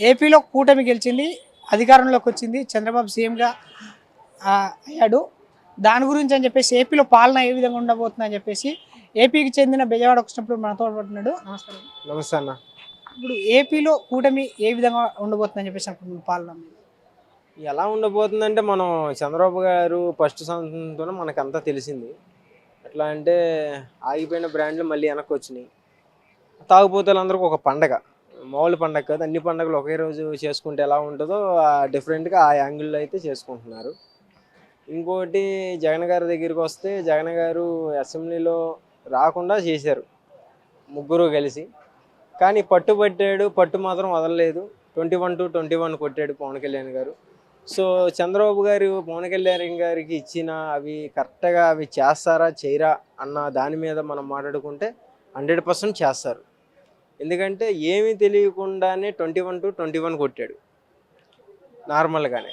ఏపీలో కూటమి గెలిచింది, అధికారంలోకి వచ్చింది, చంద్రబాబు సీఎంగా అయ్యాడు. దాని గురించి అని చెప్పేసి ఏపీలో పాలన ఏ విధంగా ఉండబోతుందని చెప్పేసి ఏపీకి చెందిన బెజవాడకు వచ్చినప్పుడు మనతో పడుతున్నాడు. నమస్కారం. నమస్తే అన్న. ఇప్పుడు ఏపీలో కూటమి ఏ విధంగా ఉండబోతుందని చెప్పేసి అనుకుంటున్నాం పాలన మీద? ఎలా ఉండబోతుందంటే మనం చంద్రబాబు గారు ఫస్ట్ సంవత్సరంతోనే మనకంతా తెలిసింది. ఎట్లా అంటే ఆగిపోయిన బ్రాండ్లు మళ్ళీ వెనక్కి వచ్చినాయి. తాగుబోతులందరికీ ఒక పండగ, మామూలు పండగ కాదు, అన్ని పండుగలు ఒకే రోజు చేసుకుంటే ఎలా ఉంటుందో డిఫరెంట్గా ఆ యాంగిల్లో అయితే చేసుకుంటున్నారు. ఇంకోటి జగన్ గారి దగ్గరికి వస్తే జగన్ గారు అసెంబ్లీలో రాకుండా చేశారు ముగ్గురు కలిసి. కానీ పట్టుబట్టాడు, పట్టు మాత్రం వదలలేదు. 21-21 కొట్టాడు పవన్ కళ్యాణ్ గారు. సో చంద్రబాబు గారు పవన్ కళ్యాణ్ గారికి ఇచ్చిన అవి కరెక్ట్గా అవి చేస్తారా చేయరా అన్న దాని మీద మనం మాట్లాడుకుంటే 100% చేస్తారు. ఎందుకంటే ఏమీ తెలియకుండానే 21-21 కొట్టాడు నార్మల్గానే.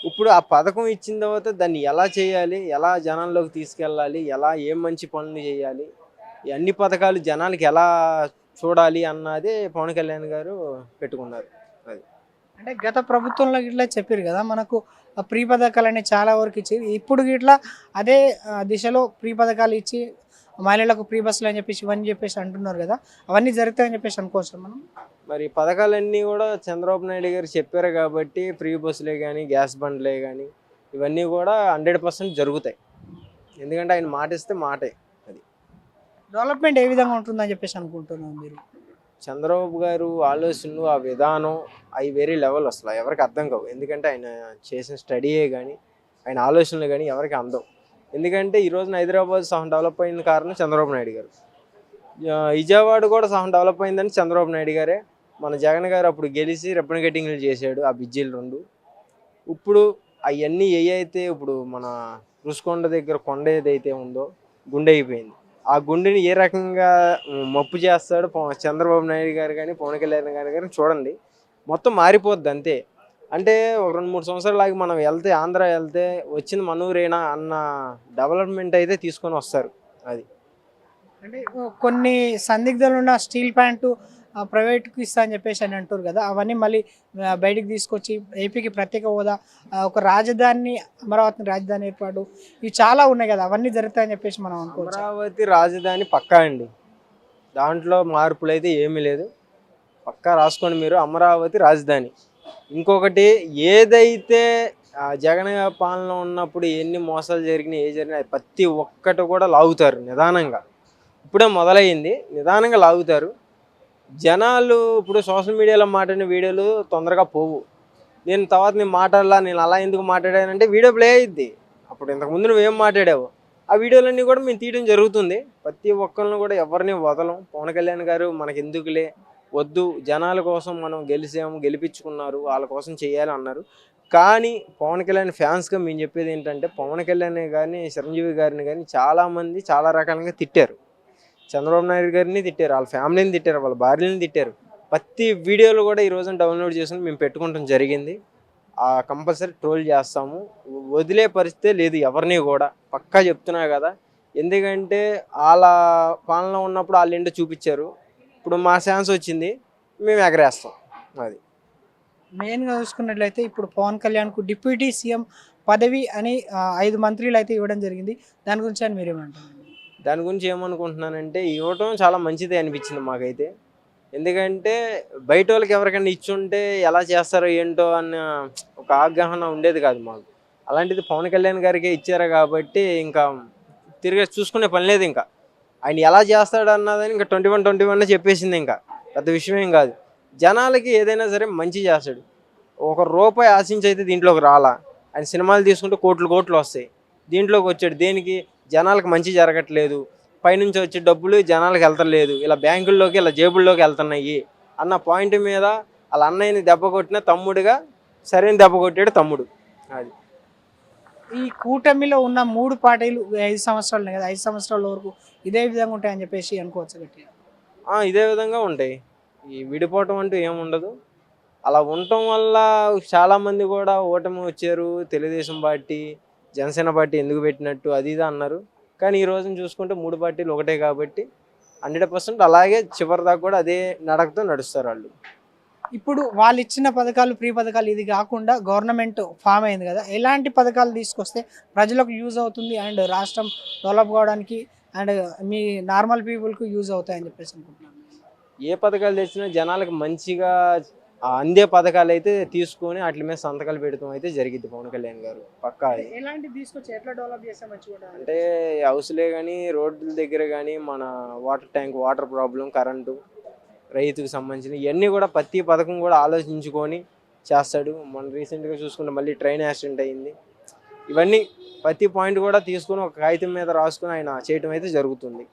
ఇప్పుడు ఆ పథకం ఇచ్చిన తర్వాత దాన్ని ఎలా చేయాలి, ఎలా జనాల్లోకి తీసుకెళ్ళాలి, ఎలా ఏం మంచి పనులు చేయాలి, ఈ అన్ని పథకాలు జనాలకి ఎలా చూడాలి అన్నదే పవన్ కళ్యాణ్ గారు పెట్టుకున్నారు. అది అంటే గత ప్రభుత్వంలో ఇట్లా చెప్పారు కదా, మనకు ప్రీ పథకాలు అనేవి చాలా వరకు ఇచ్చి, ఇప్పుడు ఇట్లా అదే దిశలో ప్రీ పథకాలు ఇచ్చి మహిళలకు ఫ్రీ బస్సులు అని చెప్పేసి ఇవన్నీ చెప్పేసి అంటున్నారు కదా, అవన్నీ జరుగుతాయని చెప్పేసి అనుకోవచ్చు మనం. మరి పథకాలన్నీ కూడా చంద్రబాబు నాయుడు గారు చెప్పారు కాబట్టి ఫ్రీ బస్సులే కానీ గ్యాస్ బండ్లే కానీ ఇవన్నీ కూడా 100% జరుగుతాయి. ఎందుకంటే ఆయన మాట ఇస్తే మాటే. అది డెవలప్మెంట్ ఏ విధంగా ఉంటుందని చెప్పేసి అనుకుంటున్నాను మీరు? చంద్రబాబు గారు ఆలోచనలు, ఆ విధానం అవి వేరే లెవెల్ అసలు ఎవరికి అర్థం కావు. ఎందుకంటే ఆయన చేసిన స్టడీయే కానీ ఆయన ఆలోచనలు కానీ ఎవరికి అందవు. ఎందుకంటే ఈ రోజున హైదరాబాద్ సహం డెవలప్ అయిన కారణం చంద్రబాబు నాయుడు గారు. విజయవాడ కూడా సహం డెవలప్ అయిందని చంద్రబాబు నాయుడు గారే. మన జగన్ గారు అప్పుడు గెలిచి రిబ్బన్ కటింగ్లు చేశాడు ఆ బ్రిడ్జీలు 2. ఇప్పుడు అవన్నీ అయితే ఇప్పుడు మన రుషికొండ దగ్గర కొండ ఏదైతే ఉందో గుండె అయిపోయింది. ఆ గుండెని ఏ రకంగా మప్పు చేస్తాడు చంద్రబాబు నాయుడు గారు కానీ పవన్ కళ్యాణ్ గారు కానీ చూడండి, మొత్తం మారిపోద్ది అంతే. అంటే ఒక 2-3 సంవత్సరాలు ఆగి మనం వెళ్తే, ఆంధ్ర వెళ్తే వచ్చింది మనూరేనా అన్న డెవలప్మెంట్ అయితే తీసుకొని వస్తారు. అది అంటే కొన్ని సందిగ్ధాలు ఉన్న స్టీల్ ప్లాంట్ ప్రైవేట్కి ఇస్తా అని చెప్పేసి అని అంటారు కదా, అవన్నీ మళ్ళీ బయటికి తీసుకొచ్చి ఏపీకి ప్రత్యేక హోదా, ఒక రాజధాని, అమరావతి రాజధాని ఏర్పాటు, ఇవి చాలా ఉన్నాయి కదా, అవన్నీ జరుగుతాయని చెప్పేసి మనం అనుకోవచ్చు. అమరావతి రాజధాని పక్కా అండి, దాంట్లో మార్పులు అయితే ఏమీ లేదు. పక్కా రాసుకోండి మీరు, అమరావతి రాజధాని. ఇంకొకటి ఏదైతే జగన్ పాలన ఉన్నప్పుడు ఎన్ని మోసాలు జరిగినాయి, ఏ జరిగినాయి ప్రతి ఒక్కటి కూడా లాగుతారు నిదానంగా. ఇప్పుడే మొదలయ్యింది, నిదానంగా లాగుతారు జనాలు. ఇప్పుడు సోషల్ మీడియాలో మాట్లాడిన వీడియోలు తొందరగా పోవు. నేను మాట్లాడలా, నేను అలా ఎందుకు మాట్లాడానంటే వీడియో ప్లే అయ్యిద్ది. అప్పుడు ఇంతకుముందు నువ్వేం మాట్లాడావు ఆ వీడియోలన్నీ కూడా మేము తీయడం జరుగుతుంది. ప్రతి ఒక్కరిని కూడా ఎవరిని వదలం. పవన్ కళ్యాణ్ గారు మనకి ఎందుకులే, వద్దు, జనాల కోసం మనం గెలిచాము, గెలిపించుకున్నారు, వాళ్ళ కోసం చేయాలి అన్నారు. కానీ పవన్ కళ్యాణ్ ఫ్యాన్స్గా మేము చెప్పేది ఏంటంటే, పవన్ కళ్యాణ్ కానీ చిరంజీవి గారిని కానీ చాలామంది చాలా రకాలుగా తిట్టారు. చంద్రబాబు నాయుడు గారిని తిట్టారు, వాళ్ళ ఫ్యామిలీని తిట్టారు, వాళ్ళ భార్యని తిట్టారు. ప్రతి వీడియోలు కూడా ఈ రోజున డౌన్లోడ్ చేసుకుని మేము పెట్టుకుంటాం జరిగింది. కంపల్సరీ ట్రోల్ చేస్తాము, వదిలే పరిస్థితే లేదు ఎవరిని కూడా, పక్కా చెప్తున్నా కదా. ఎందుకంటే వాళ్ళ పాలన ఉన్నప్పుడు వాళ్ళు ఏంటో చూపించారు, ఇప్పుడు మా ఛాన్స్ వచ్చింది, మేము ఎగరేస్తాం. అది మెయిన్గా చూసుకున్నట్లయితే ఇప్పుడు పవన్ కళ్యాణ్కు డిప్యూటీ సీఎం పదవి అని 5 మంత్రులు అయితే ఇవ్వడం జరిగింది. దాని గురించి అని మీరేమంటారు? దాని గురించి ఏమనుకుంటున్నానంటే, ఇవ్వటం చాలా మంచిదే అనిపించింది మాకైతే. ఎందుకంటే బయట వాళ్ళకి ఎవరికైనా ఇచ్చుంటే ఎలా చేస్తారో ఏంటో అన్న ఒక అవగాహన ఉండేది కాదు మాకు. అలాంటిది పవన్ కళ్యాణ్ గారికి ఇచ్చారు కాబట్టి ఇంకా తిరిగి చూసుకునే పని లేదు. ఇంకా ఆయన ఎలా చేస్తాడు అన్నదని ఇంకా 21-21 చెప్పేసింది. ఇంకా పెద్ద విషయం ఏం కాదు. జనాలకి ఏదైనా సరే మంచి చేస్తాడు. ఒక రూపాయి ఆశించి అయితే దీంట్లోకి రాలా. ఆయన సినిమాలు తీసుకుంటే కోట్లు వస్తాయి, దీంట్లోకి వచ్చాడు దేనికి? జనాలకు మంచి జరగట్లేదు, పైనుంచి వచ్చే డబ్బులు జనాలకు వెళ్తలేదు, ఇలా బ్యాంకుల్లోకి ఇలా జేబుల్లోకి వెళ్తున్నాయి అన్న పాయింట్ మీద వాళ్ళ అన్నయ్యని దెబ్బ కొట్టిన తమ్ముడుగా సరైన దెబ్బ కొట్టాడు తమ్ముడు. అది ఈ కూటమిలో ఉన్న 3 పార్టీలు 5 సంవత్సరాలు ఉన్నాయి కదా, 5 సంవత్సరాల వరకు ఇదే విధంగా ఉంటాయని చెప్పేసి అనుకోవచ్చు గట్టిగా. ఇదే విధంగా ఉంటాయి, ఈ విడిపోవటం అంటూ ఏముండదు. అలా ఉండటం వల్ల చాలామంది కూడా ఓటమి వచ్చారు. తెలుగుదేశం పార్టీ, జనసేన పార్టీ ఎందుకు పెట్టినట్టు అది ఇది అన్నారు. కానీ ఈ రోజున చూసుకుంటే 3 పార్టీలు ఒకటే కాబట్టి 100% అలాగే చివరి దాకా కూడా అదే నడకతో నడుస్తారు వాళ్ళు. ఇప్పుడు వాళ్ళు ఇచ్చిన పథకాలు ప్రీ పథకాలు ఇది కాకుండా గవర్నమెంట్ ఫామ్ అయింది కదా, ఎలాంటి పథకాలు తీసుకొస్తే ప్రజలకు యూజ్ అవుతుంది అండ్ రాష్ట్రం డెవలప్ కావడానికి అండ్ మీ నార్మల్ పీపుల్కి యూజ్ అవుతాయని చెప్పేసి అనుకుంటున్నాను. ఏ పథకాలు తెచ్చినా జనాలకు మంచిగా అందే పథకాలు అయితే తీసుకొని వాటి మీద సంతకాలు పెడతాం అయితే జరిగింది పవన్ కళ్యాణ్ గారు పక్కా అది. ఎలాంటి తీసుకొచ్చి ఎట్లా డెవలప్ చేస్తే మంచిగా అంటే హౌస్లే కానీ రోడ్ల దగ్గర కానీ మన water tank water problem current రైతుకు సంబంధించిన ఇవన్నీ కూడా ప్రతి పథకం కూడా ఆలోచించుకొని చేస్తాడు. మన రీసెంట్గా చూసుకుంటే మళ్ళీ ట్రైన్ యాక్సిడెంట్ అయింది. ఇవన్నీ ప్రతి పాయింట్ కూడా తీసుకొని ఒక కాగితం మీద రాసుకొని ఆయన చేయటం అయితే జరుగుతుంది.